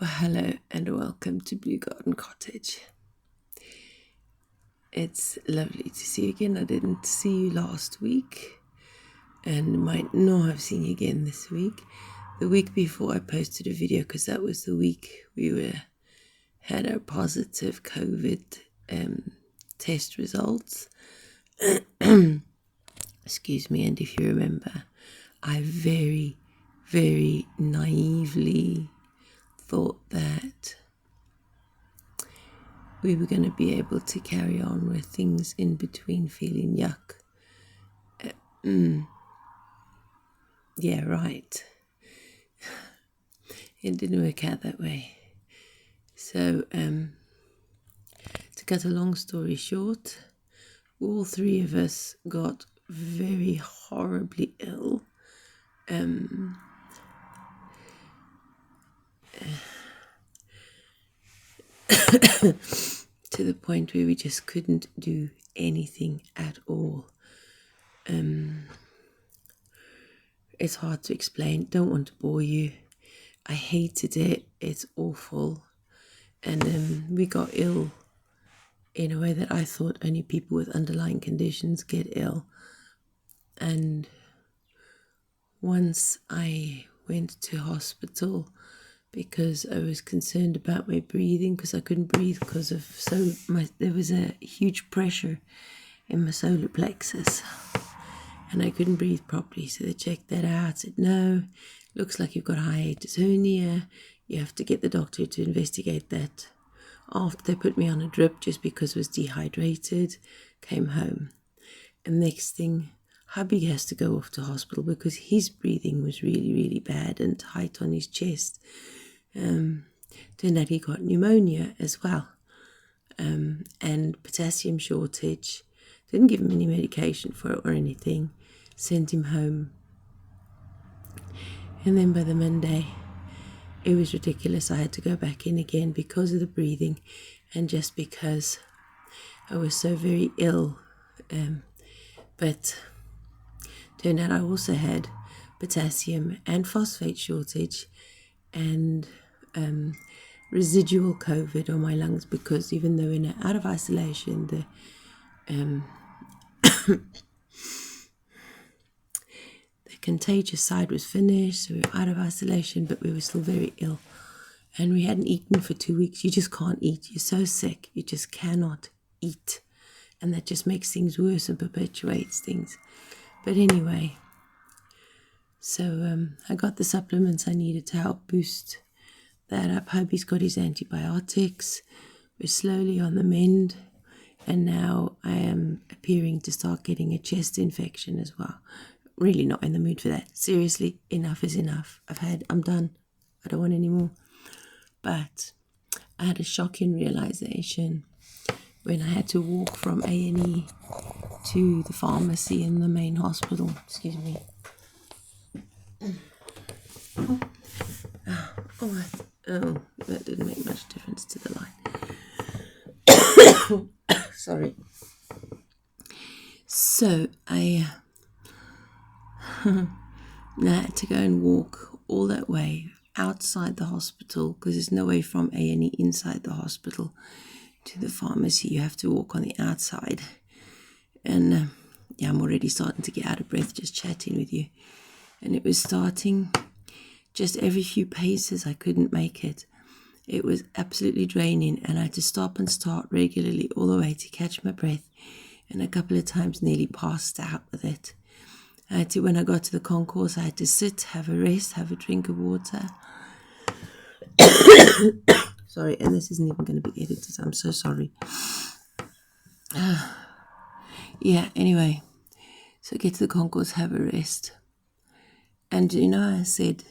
Well, hello and welcome to Blue Garden Cottage. It's lovely to see you again. I didn't see you last week and might not have seen you again this week. The week before I posted a video because that was the week we had our positive COVID test results. Excuse me, and if you remember, I very, very naively thought that we were going to be able to carry on with things in between feeling yuck. Yeah, right. It didn't work out that way. So, to cut a long story short, all three of us got very horribly ill. To the point where we just couldn't do anything at all. It's hard to explain. Don't want to bore you. I hated it. It's awful. And we got ill in a way that I thought only people with underlying conditions get ill. And once I went to hospital because I was concerned about my breathing, because I couldn't breathe because of there was a huge pressure in my solar plexus and I couldn't breathe properly. So they checked that out, said, no, looks like you've got hiatus hernia. You have to get the doctor to investigate that. After they put me on a drip just because I was dehydrated, came home. And next thing, hubby has to go off to hospital because his breathing was really, really bad and tight on his chest. Turned out he got pneumonia as well, and potassium shortage. Didn't give him any medication for it or anything. Sent him home. And then by the Monday, it was ridiculous. I had to go back in again because of the breathing and just because I was so very ill. But turned out I also had potassium and phosphate shortage and residual COVID on my lungs, because even though in out of isolation, the contagious side was finished, so we were out of isolation, but we were still very ill. And we hadn't eaten for 2 weeks. You just can't eat. You're so sick. You just cannot eat. And that just makes things worse and perpetuates things. But anyway, so I got the supplements I needed to help boost that up. Hubby's got his antibiotics. We're slowly on the mend. And now I am appearing to start getting a chest infection as well. Really not in the mood for that. Seriously, enough is enough. I'm done. I don't want any more. But I had a shocking realization when I had to walk from A&E to the pharmacy in the main hospital. Excuse me. Oh, that didn't make much difference to the light. Sorry. So I had to go and walk all that way outside the hospital, because there's no way from A&E inside the hospital to the pharmacy. You have to walk on the outside. And I'm already starting to get out of breath just chatting with you. And it was starting just every few paces. I couldn't make it. It was absolutely draining, and I had to stop and start regularly all the way to catch my breath, and a couple of times nearly passed out with it. When I got to the concourse, I had to sit, have a rest, have a drink of water. Sorry, and this isn't even going to be edited. I'm so sorry. Anyway, so get to the concourse, have a rest. And I said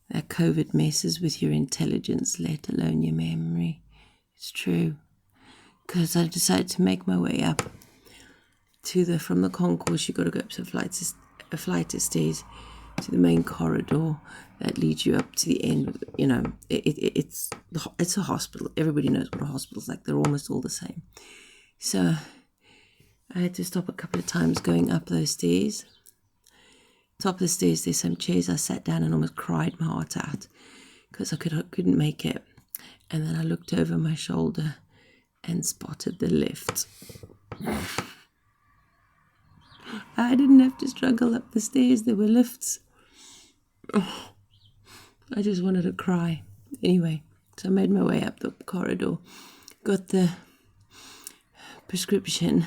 that COVID messes with your intelligence, let alone your memory. It's true. Because I decided to make my way up from the concourse. You got to go up a flight of stairs to the main corridor that leads you up to the end. It's a hospital. Everybody knows what a hospital's like. They're almost all the same. So I had to stop a couple of times going up those stairs. Top of the stairs, there's some chairs. I sat down and almost cried my heart out because I couldn't make it. And then I looked over my shoulder and spotted the lift. I didn't have to struggle up the stairs. There were lifts. Oh, I just wanted to cry. Anyway, so I made my way up the corridor, got the prescription,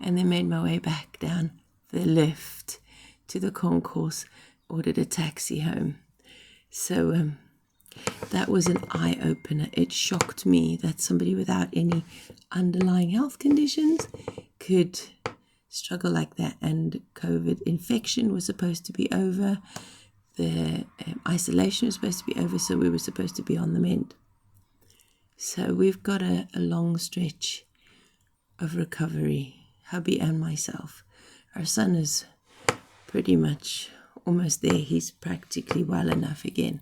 and then made my way back down the lift to the concourse, ordered a taxi home. So that was an eye-opener. It shocked me that somebody without any underlying health conditions could struggle like that. And COVID infection was supposed to be over. The isolation was supposed to be over, so we were supposed to be on the mend. So we've got a long stretch of recovery, hubby and myself. Our son is pretty much almost there. He's practically well enough again.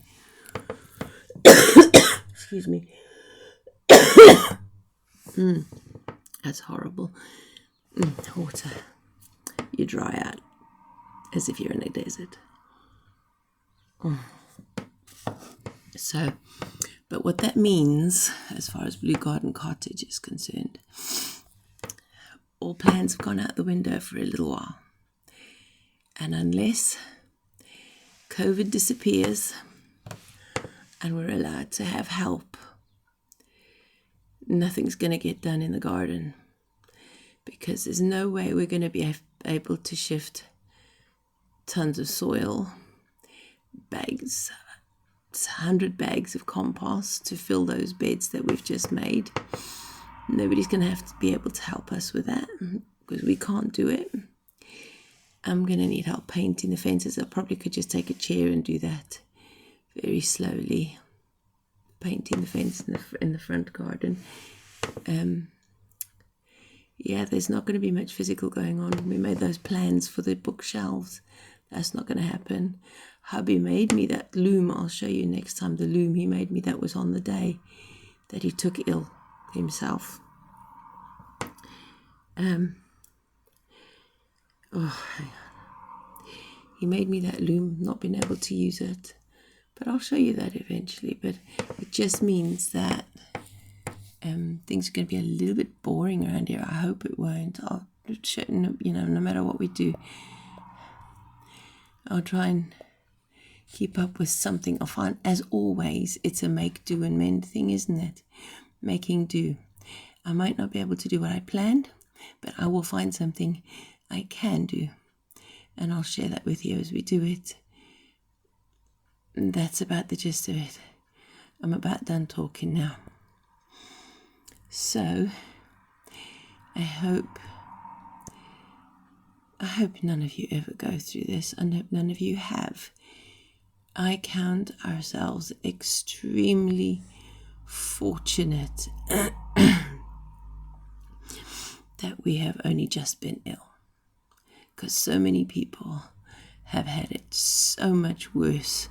Excuse me. That's horrible. Water. You dry out as if you're in a desert. So, but what that means, as far as Blue Garden Cottage is concerned, all plans have gone out the window for a little while. And unless COVID disappears and we're allowed to have help, nothing's going to get done in the garden, because there's no way we're going to be able to shift tons of soil, bags, 100 bags of compost to fill those beds that we've just made. Nobody's going to have to be able to help us with that because we can't do it. I'm going to need help painting the fences. I probably could just take a chair and do that very slowly, painting the fence in the front garden. There's not going to be much physical going on. We made those plans for the bookshelves. That's not going to happen. Hubby made me that loom. I'll show you next time the loom he made me. That was on the day that he took ill himself. Hang on. He made me that loom, not been able to use it. But I'll show you that eventually. But it just means that things are going to be a little bit boring around here. I hope it won't. I'll, no matter what we do, I'll try and keep up with something. I'll find, as always, it's a make, do, and mend thing, isn't it? Making do. I might not be able to do what I planned, but I will find something I can do. And I'll share that with you as we do it. And that's about the gist of it. I'm about done talking now. So, I hope none of you ever go through this. I hope none of you have. I count ourselves extremely fortunate that we have only just been ill, because so many people have had it so much worse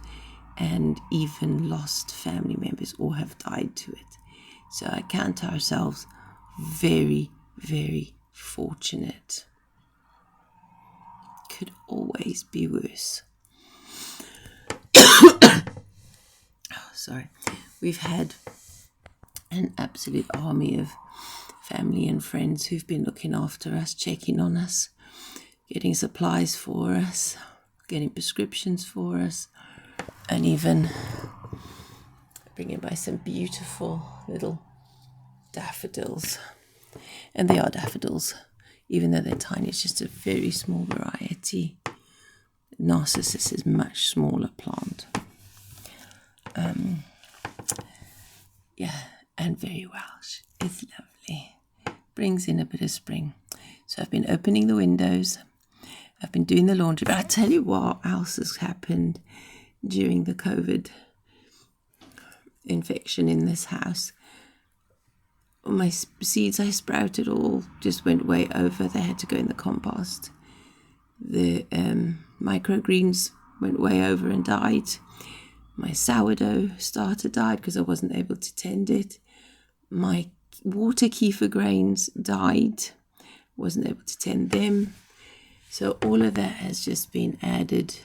and even lost family members or have died to it. So I count ourselves very, very fortunate. Could always be worse. Sorry. We've had an absolute army of family and friends who've been looking after us, checking on us, getting supplies for us, getting prescriptions for us, and even bringing by some beautiful little daffodils. And they are daffodils, even though they're tiny. It's just a very small variety. Narcissus is a much smaller plant. And very Welsh. It's lovely. Brings in a bit of spring. So I've been opening the windows. I've been doing the laundry. But I tell you what else has happened during the COVID infection in this house. My seeds I sprouted all just went way over. They had to go in the compost. The microgreens went way over and died. My sourdough starter died because I wasn't able to tend it. My water kefir grains died. Wasn't able to tend them. So all of that has just been added.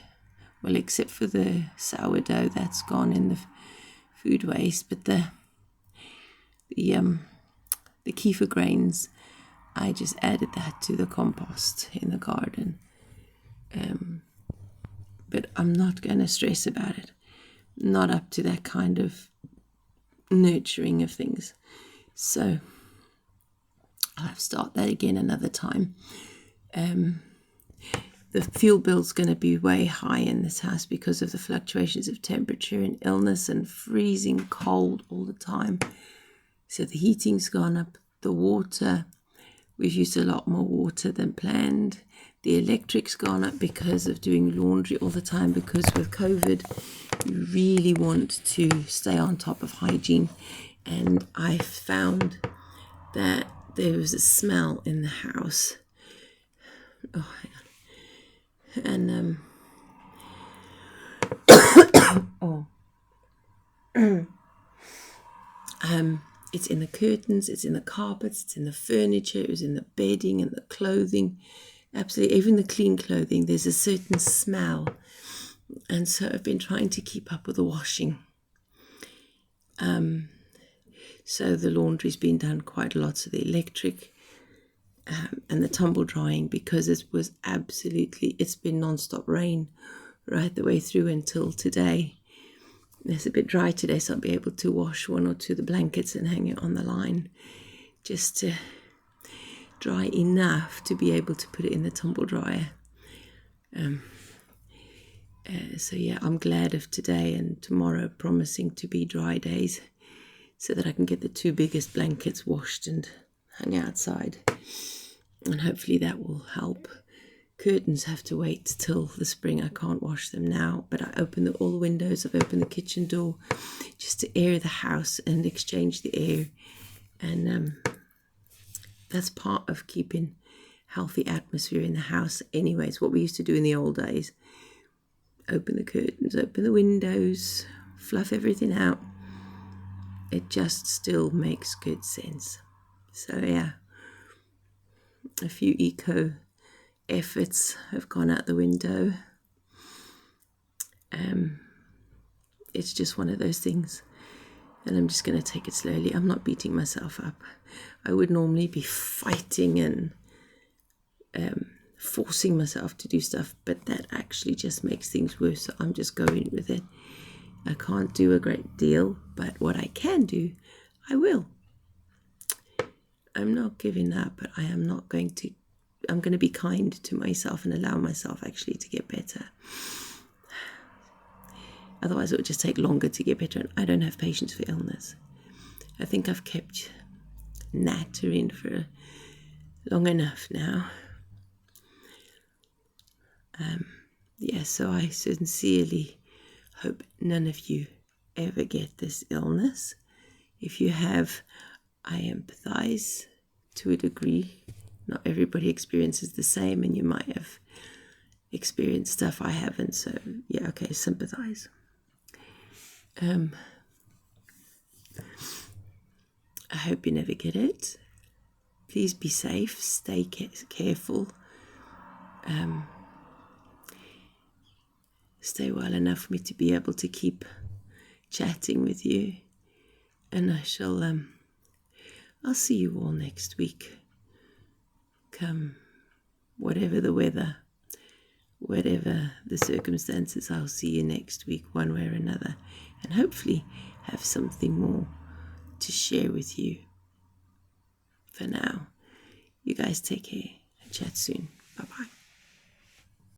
Well, except for the sourdough, that's gone in food waste, but the kefir grains, I just added that to the compost in the garden. But I'm not going to stress about it. Not up to that kind of nurturing of things. So I'll have to start that again another time. The fuel bill's going to be way high in this house because of the fluctuations of temperature and illness and freezing cold all the time. So the heating's gone up, the water, we've used a lot more water than planned. The electric's gone up because of doing laundry all the time, because with COVID, you really want to stay on top of hygiene. And I found that there was a smell in the house. Oh, hang on. And it's in the curtains, it's in the carpets, it's in the furniture, it was in the bedding and the clothing. Absolutely, even the clean clothing, there's a certain smell. And so I've been trying to keep up with the washing. So the laundry's been done quite a lot. So the electric and the tumble drying, because it was it's been non-stop rain right the way through until today. It's a bit dry today, so I'll be able to wash one or two of the blankets and hang it on the line just to dry enough to be able to put it in the tumble dryer. So yeah, I'm glad of today and tomorrow promising to be dry days so that I can get the two biggest blankets washed and hung outside. And hopefully that will help. Curtains have to wait till the spring. I can't wash them now, but I opened all the windows. I've opened the kitchen door just to air the house and exchange the air. And that's part of keeping healthy atmosphere in the house anyways. What we used to do in the old days. Open the curtains, open the windows, fluff everything out. It just still makes good sense. So yeah, a few eco efforts have gone out the window. It's just one of those things, and I'm just going to take it slowly. I'm not beating myself up. I would normally be fighting and forcing myself to do stuff, but that actually just makes things worse. So I'm just going with it. I can't do a great deal, but what I can do, I will. I'm not giving up, but I'm going to be kind to myself and allow myself actually to get better. Otherwise, it would just take longer to get better, and I don't have patience for illness. I think I've kept nattering for long enough now. So I sincerely hope none of you ever get this illness. If you have, I empathize to a degree. Not everybody experiences the same, and you might have experienced stuff I haven't. So yeah, okay, sympathize. I hope you never get it. Please be safe. Stay careful. Stay well enough for me to be able to keep chatting with you. And I shall, I'll see you all next week. Come, whatever the weather, whatever the circumstances, I'll see you next week one way or another. And hopefully have something more to share with you. For now, you guys take care and chat soon. Bye-bye.